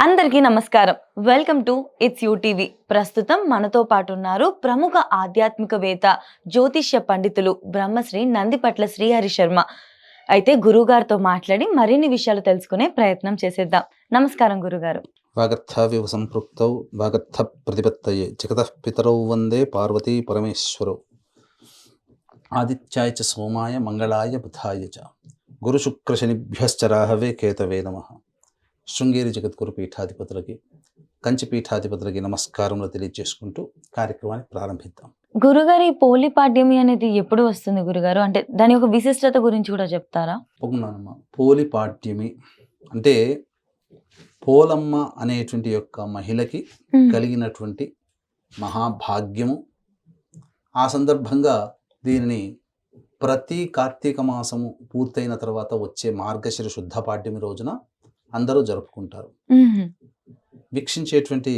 అందరికీ నమస్కారం. Welcome to it's UTV. ప్రస్తుతం మనతో పాటు ఉన్నారు ప్రముఖ ఆధ్యాత్మికవేత్త, జ్యోతిష్య పండితులు బ్రహ్మశ్రీ నందిపట్ల శ్రీహరి శర్మ. అయితే గురువుగారితో మాట్లాడి మరిన్ని విషయాలు తెలుసుకునే ప్రయత్నం చేసేద్దాం. నమస్కారం గురుగారు. వాగర్థావివ సంపృక్తౌ వాగర్థ ప్రతిపత్తయే జగతః పితరౌ వందే పార్వతీ పరమేశ్వరౌ. ఆదిత్యాయ చ సోమాయ మంగళాయ బుధాయ చ గురుశుక్రశనిభ్యశ్చ రాహవే కేతవే నమః. శృంగేరి జగద్గురు పీఠాధిపతులకి, కంచి పీఠాధిపతులకి నమస్కారములు తెలియజేసుకుంటూ కార్యక్రమాన్ని ప్రారంభిద్దాం. గురుగారు, ఈ పోలిపాడ్యమి అనేది ఎప్పుడు వస్తుంది గురుగారు? అంటే దాని యొక్క విశిష్టత గురించి కూడా చెప్తారా? తప్పకుండానమ్మా. పోలిపాడ్యమి అంటే పోలమ్మ అనేటువంటి యొక్క మహిళకి కలిగినటువంటి మహాభాగ్యము. ఆ సందర్భంగా దీనిని ప్రతి కార్తీక మాసము పూర్తయిన తర్వాత వచ్చే మార్గశిర శుద్ధ పాడ్యమి రోజున అందరూ జరుపుకుంటారు. వీక్షించేటువంటి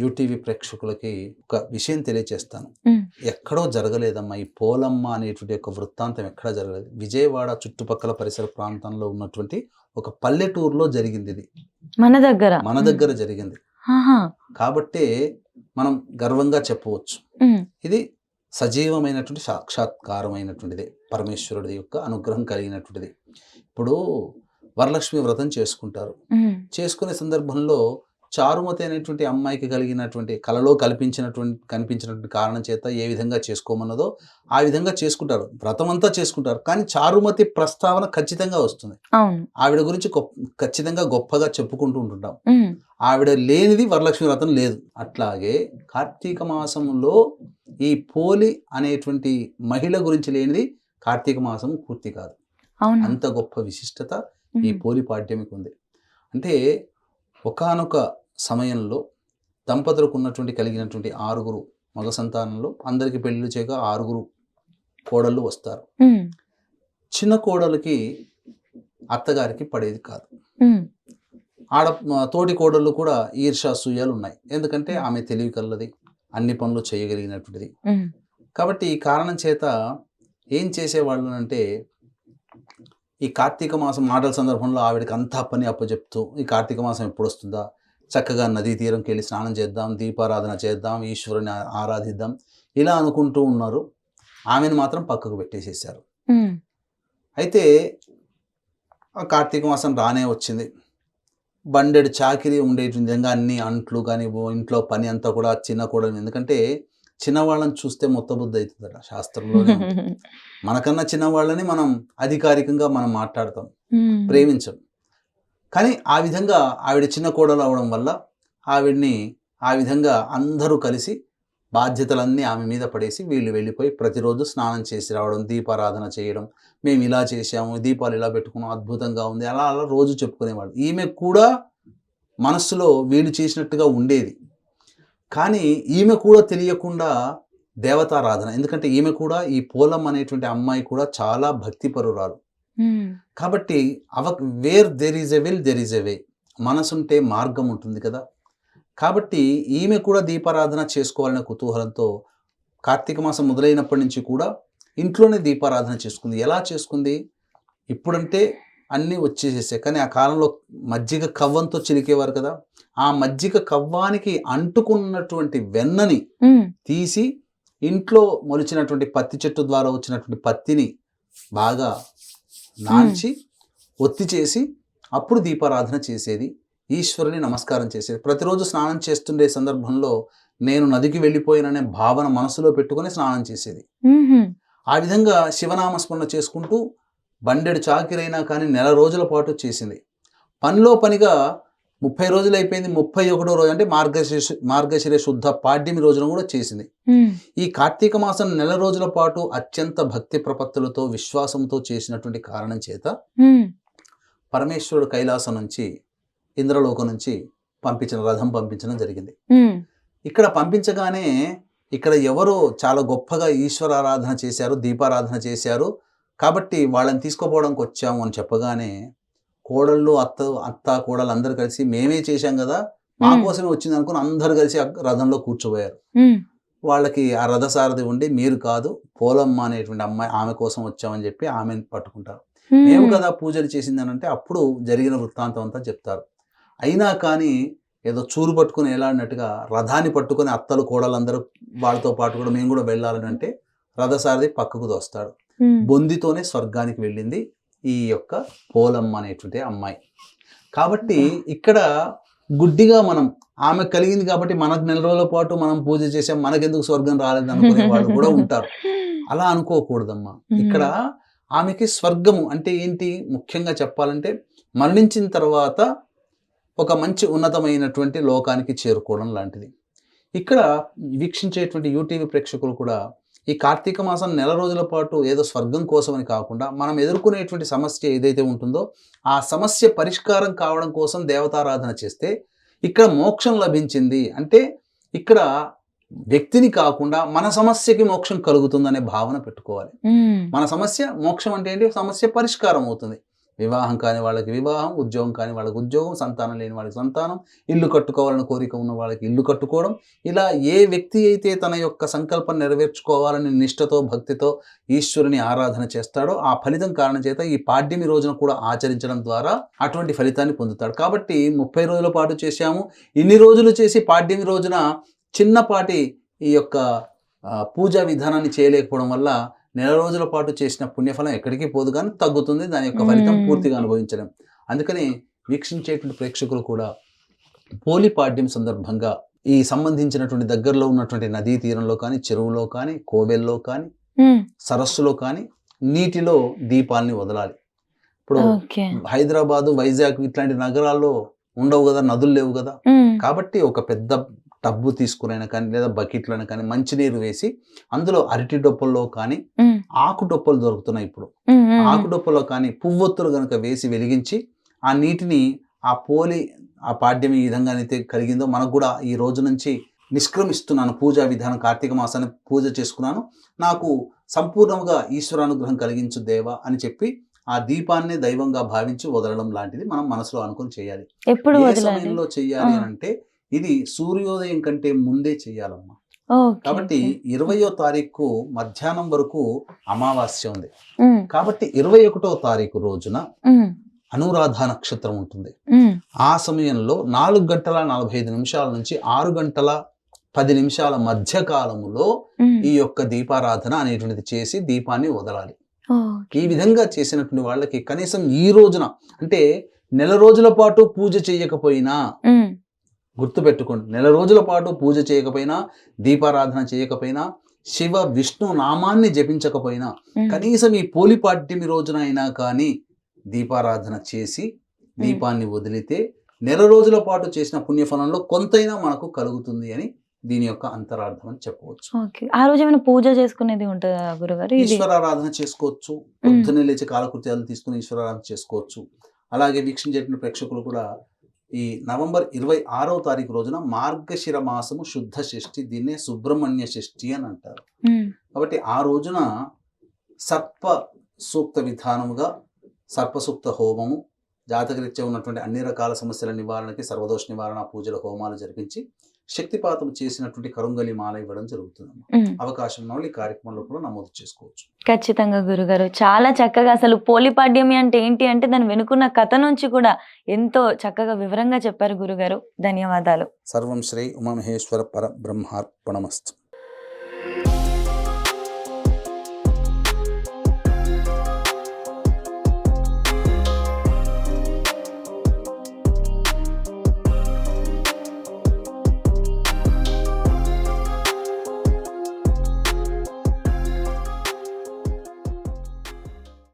యూటీవీ ప్రేక్షకులకి ఒక విషయం తెలియచేస్తాను. ఎక్కడో జరగలేదమ్మా ఈ పోలమ్మ అనేటువంటి యొక్క వృత్తాంతం, ఎక్కడా జరగలేదు. విజయవాడ చుట్టుపక్కల పరిసర ప్రాంతంలో ఉన్నటువంటి ఒక పల్లెటూరులో జరిగింది. ఇది మన దగ్గర జరిగింది కాబట్టే మనం గర్వంగా చెప్పవచ్చు. ఇది సజీవమైనటువంటి సాక్షాత్కారమైనటువంటిది, పరమేశ్వరుడి యొక్క అనుగ్రహం కలిగినటువంటిది. ఇప్పుడు వరలక్ష్మి వ్రతం చేసుకునే సందర్భంలో చారుమతి అనేటువంటి అమ్మాయికి కలిగినటువంటి కలలో కనిపించినటువంటి కారణం చేత ఏ విధంగా చేసుకోమన్నదో ఆ విధంగా చేసుకుంటారు, వ్రతం అంతా చేసుకుంటారు. కానీ చారుమతి ప్రస్తావన ఖచ్చితంగా వస్తుంది. ఆవిడ గురించి ఖచ్చితంగా గొప్పగా చెప్పుకుంటూ ఉంటుంటాం. ఆవిడ లేనిది వరలక్ష్మి వ్రతం లేదు. అట్లాగే కార్తీక మాసంలో ఈ పోలి అనేటువంటి మహిళ గురించి లేనిది కార్తీక మాసం పూర్తి కాదు. అంత గొప్ప విశిష్టత ఈ పోలి పాడ్యమికి ఉంది. అంటే ఒకానొక సమయంలో దంపతులకు కలిగినటువంటి 6 మగ సంతానంలో అందరికి పెళ్లిళ్ళు చేయగా 6 కోడళ్ళు వస్తారు. చిన్న కోడలికి అత్తగారికి పడేది కాదు. తోటి కోడళ్ళు కూడా ఈర్ష్యాసూయాలు ఉన్నాయి. ఎందుకంటే ఆమె తెలివి కల్లది, అన్ని పనులు చేయగలిగినటువంటిది. కాబట్టి ఈ కారణం చేత ఏం చేసేవాళ్ళు అంటే, ఈ కార్తీక మాసం మాటల సందర్భంలో ఆవిడకి అంతా పని అప్పచెప్తూ, ఈ కార్తీక మాసం ఎప్పుడు వస్తుందా, చక్కగా నదీ తీరంకి వెళ్ళి స్నానం చేద్దాం, దీపారాధన చేద్దాం, ఈశ్వరుని ఆరాధిద్దాం, ఇలా అనుకుంటూ ఉన్నారు. ఆమెను మాత్రం పక్కకు పెట్టేసేసారు. అయితే ఆ కార్తీక మాసం రానే వచ్చింది. బండెడు చాకిరి ఉండేటి విధంగా అన్ని అంట్లు కానీ ఇంట్లో పని అంతా కూడా చిన్న కూడా. ఎందుకంటే చిన్నవాళ్ళని చూస్తే మొత్తబుద్ధి అవుతుందట శాస్త్రంలోనే. మనకన్నా చిన్నవాళ్ళని మనం అధికారికంగా మనం మాట్లాడతాం, ప్రేమించం. కానీ ఆ విధంగా ఆవిడ చిన్న కోడలు అవడం వల్ల ఆవిడ్ని ఆ విధంగా అందరూ కలిసి బాధ్యతలన్నీ ఆమె మీద పడేసి వీళ్ళు వెళ్ళిపోయి ప్రతిరోజు స్నానం చేసి రావడం, దీపారాధన చేయడం, మేము ఇలా చేసాము, దీపాలు ఇలా పెట్టుకున్నాం, అద్భుతంగా ఉంది, అలా అలా రోజు చెప్పుకునేవాళ్ళు. ఈమె కూడా మనస్సులో వీళ్ళు చేసినట్టుగా ఉండేది. కానీ ఈమె కూడా తెలియకుండా దేవతారాధన, ఎందుకంటే ఈమె కూడా ఈ పోలమ్మ అనేటువంటి అమ్మాయి కూడా చాలా భక్తిపరురాలు. కాబట్టి where there is a will there is a way, మనసుంటే మార్గం ఉంటుంది కదా. కాబట్టి ఈమె కూడా దీపారాధన చేసుకోవాలనే కుతూహలంతో కార్తీక మాసం మొదలైనప్పటి నుంచి కూడా ఇంట్లోనే దీపారాధన చేసుకుంది. ఎలా చేసుకుంది? ఇప్పుడంటే అన్నీ వచ్చేసేసాయి, కానీ ఆ కాలంలో మజ్జిగ కవ్వంతో చిలికేవారు కదా. ఆ మజ్జిగ కవ్వానికి అంటుకున్నటువంటి వెన్నని తీసి ఇంట్లో మొలిచినటువంటి పత్తి చెట్టు ద్వారా వచ్చినటువంటి పత్తిని బాగా నాంచి ఒత్తి చేసి అప్పుడు దీపారాధన చేసేది, ఈశ్వరుని నమస్కారం చేసేది. ప్రతిరోజు స్నానం చేస్తుండే సందర్భంలో నేను నదికి వెళ్ళిపోయిననే భావన మనసులో పెట్టుకొని స్నానం చేసేది. ఆ విధంగా శివనామస్మరణ చేసుకుంటూ బండెడు చాకిరైనా కానీ 1 రోజుల పాటు చేసింది. పనిలో పనిగా 30 రోజులు అయిపోయింది. 31వ రోజు అంటే మార్గశిర శుద్ధ పాడ్యమి రోజున కూడా చేసింది. ఈ కార్తీక మాసం 1 రోజుల పాటు అత్యంత భక్తి ప్రపత్తులతో విశ్వాసంతో చేసినటువంటి కారణం చేత పరమేశ్వరుడు కైలాసం నుంచి, ఇంద్రలోకం నుంచి రథం పంపించడం జరిగింది. ఇక్కడ పంపించగానే ఇక్కడ ఎవరో చాలా గొప్పగా ఈశ్వర ఆరాధన చేశారు, దీపారాధన చేశారు, కాబట్టి వాళ్ళని తీసుకుపోవడానికి వచ్చాము అని చెప్పగానే కోడళ్ళు అత్త కోడలు అందరు కలిసి మేమే చేశాం కదా, మా కోసమే వచ్చింది అనుకుని అందరు కలిసి రథంలో కూర్చోబోయారు. వాళ్ళకి ఆ రథసారథి ఉండి, మీరు కాదు పోలమ్మ అనేటువంటి అమ్మాయి, ఆమె కోసం వచ్చామని చెప్పి ఆమెను పట్టుకుంటారు. మేము కదా పూజలు చేసిందని అంటే అప్పుడు జరిగిన వృత్తాంతం అంతా చెప్తారు. అయినా కానీ ఏదో చూరు పట్టుకుని ఎలాడినట్టుగా రథాన్ని పట్టుకుని అత్తలు కోడలందరూ వాళ్ళతో పాటు కూడా మేము కూడా వెళ్ళాలని అంటే రథసారథి పక్కకు దోస్తాడు. బొందితోనే స్వర్గానికి వెళ్ళింది ఈ యొక్క పోలమ్మ అనేటువంటి అమ్మాయి. కాబట్టి ఇక్కడ గుడ్డిగా మనం ఆమె కలిగింది కాబట్టి మనకు నెల రోజుల పాటు మనం పూజ చేసాం, మనకెందుకు స్వర్గం రాలేదు అనుకునే వాళ్ళు కూడా ఉంటారు. అలా అనుకోకూడదమ్మా. ఇక్కడ ఆమెకి స్వర్గము అంటే ఏంటి, ముఖ్యంగా చెప్పాలంటే మరణించిన తర్వాత ఒక మంచి ఉన్నతమైనటువంటి లోకానికి చేరుకోవడం లాంటిది. ఇక్కడ వీక్షించేటువంటి యూటీవీ ప్రేక్షకులు కూడా ఈ కార్తీక మాసం నెల రోజుల పాటు ఏదో స్వర్గం కోసమని కాకుండా మనం ఎదుర్కొనేటువంటి సమస్య ఏదైతే ఉంటుందో ఆ సమస్య పరిష్కారం కావడం కోసం దేవతారాధన చేస్తే ఇక్కడ మోక్షం లభించింది అంటే ఇక్కడ వ్యక్తిని కాకుండా మన సమస్యకి మోక్షం కలుగుతుందనే భావన పెట్టుకోవాలి. మన సమస్య మోక్షం అంటే ఏంటి, సమస్య పరిష్కారం అవుతుంది. వివాహం కాని వాళ్ళకి వివాహం, ఉద్యోగం కాని వాళ్ళకి ఉద్యోగం, సంతానం లేని వాళ్ళకి సంతానం, ఇల్లు కట్టుకోవాలని కోరిక ఉన్న వాళ్ళకి ఇల్లు కట్టుకోవడం. ఇలా ఏ వ్యక్తి అయితే తన యొక్క సంకల్పం నెరవేర్చుకోవాలని నిష్ఠతో భక్తితో ఈశ్వరుని ఆరాధన చేస్తాడో ఆ ఫలితం కారణం చేత ఈ పాడ్యమి రోజున కూడా ఆచరించడం ద్వారా అటువంటి ఫలితాన్ని పొందుతాడు. కాబట్టి 30 రోజుల పాటు చేశాము, ఇన్ని రోజులు చేసి పాడ్యమి రోజున చిన్నపాటి ఈ యొక్క పూజా విధానాన్ని చేయలేకపోవడం వల్ల నెల రోజుల పాటు చేసిన పుణ్యఫలం ఎక్కడికి పోదు కానీ తగ్గుతుంది, దాని యొక్క ఫలితం పూర్తిగా అనుభవించడం. అందుకని వీక్షించేటువంటి ప్రేక్షకులు కూడా పోలి పాడ్యం సందర్భంగా ఈ సంబంధించినటువంటి దగ్గరలో ఉన్నటువంటి నదీ తీరంలో కానీ, చెరువులో కానీ, కోవెల్లో కానీ, సరస్సులో కానీ నీటిలో దీపాలని వదలాలి. ఇప్పుడు హైదరాబాదు, వైజాగ్ ఇట్లాంటి నగరాల్లో ఉండవు కదా, నదులు లేవు కదా. కాబట్టి ఒక పెద్ద టబ్బు తీసుకునైనా కానీ లేదా బకెట్లైనా కానీ మంచినీరు వేసి అందులో అరటి డొప్పల్లో కానీ ఆకు డొప్పలు దొరుకుతున్నాయి ఇప్పుడు, ఆకు డొప్పలో కానీ పువ్వొత్తులు కనుక వేసి వెలిగించి ఆ నీటిని ఆ పాడ్యం ఈ విధంగా అయితే కలిగిందో మనకు కూడా ఈ రోజు నుంచి నిష్క్రమిస్తున్నాను, పూజా విధానం కార్తీక మాసాన్ని పూజ చేసుకున్నాను, నాకు సంపూర్ణంగా ఈశ్వరానుగ్రహం కలిగించు దేవా అని చెప్పి ఆ దీపాన్ని దైవంగా భావించి వదలడం లాంటిది మనం మనసులో అనుకుని చేయాలి. ఏ సమయంలో చెయ్యాలి అంటే ఇది సూర్యోదయం కంటే ముందే చెయ్యాలమ్మా. కాబట్టి 20వ తారీఖు మధ్యాహ్నం వరకు అమావాస్య ఉంది. కాబట్టి 21వ తారీఖు రోజున అనురాధ నక్షత్రం ఉంటుంది. ఆ సమయంలో 4:45 నుంచి 6:10 మధ్య కాలములో ఈ యొక్క దీపారాధన అనేటువంటిది చేసి దీపాన్ని వదలాలి. ఈ విధంగా చేసినటువంటి వాళ్ళకి కనీసం ఈ రోజున అంటే నెల రోజుల పాటు పూజ చేయకపోయినా, గుర్తుపెట్టుకోండి, నెల రోజుల పాటు పూజ చేయకపోయినా, దీపారాధన చేయకపోయినా, శివ విష్ణు నామాన్ని జపించకపోయినా కనీసం ఈ పోలిపాడ్యమి రోజున అయినా కానీ దీపారాధన చేసి దీపాన్ని వదిలితే నెల రోజుల పాటు చేసిన పుణ్యఫలంలో కొంతైనా మనకు కలుగుతుంది అని దీని యొక్క అంతరార్థం అని చెప్పవచ్చు. ఆ రోజు ఏమైనా పూజ చేసుకునేది ఉంటుందా గురుగారు? ఈశ్వరారాధన చేసుకోవచ్చు, పొద్దున్నే లేచి కాలకృత్యాలు తీసుకుని ఈశ్వరారాధన చేసుకోవచ్చు. అలాగే వీక్షించేటువంటి ప్రేక్షకులు కూడా ఈ నవంబర్ 26వ తారీఖు రోజున మార్గశిర మాసము శుద్ధ షష్ఠి, దీన్నే సుబ్రహ్మణ్య షష్ఠి అని అంటారు. కాబట్టి ఆ రోజున సర్ప సూక్త విధానముగా సర్పసూక్త హోమము, జాతకరీత్యా ఉన్నటువంటి అన్ని రకాల సమస్యల నివారణకి సర్వదోష నివారణ పూజల హోమాలు జరిపించి శక్తిపాతం చేసినటువంటి కరుంగలి మాల ఇవ్వడం జరుగుతుంది. అవకాశం ఉన్న వాళ్ళు ఈ కార్యక్రమంలో కూడా నమోదు చేసుకోవచ్చు. ఖచ్చితంగా గురుగారు, చాలా చక్కగా అసలు పోలిపాడ్యమి అంటే ఏంటి అంటే దాని వెనుకున్న కథ నుంచి కూడా ఎంతో చక్కగా వివరంగా చెప్పారు గురుగారు. ధన్యవాదాలు. సర్వం శ్రీ ఉమామహేశ్వర పర బ్రహ్మార్పణమస్తు.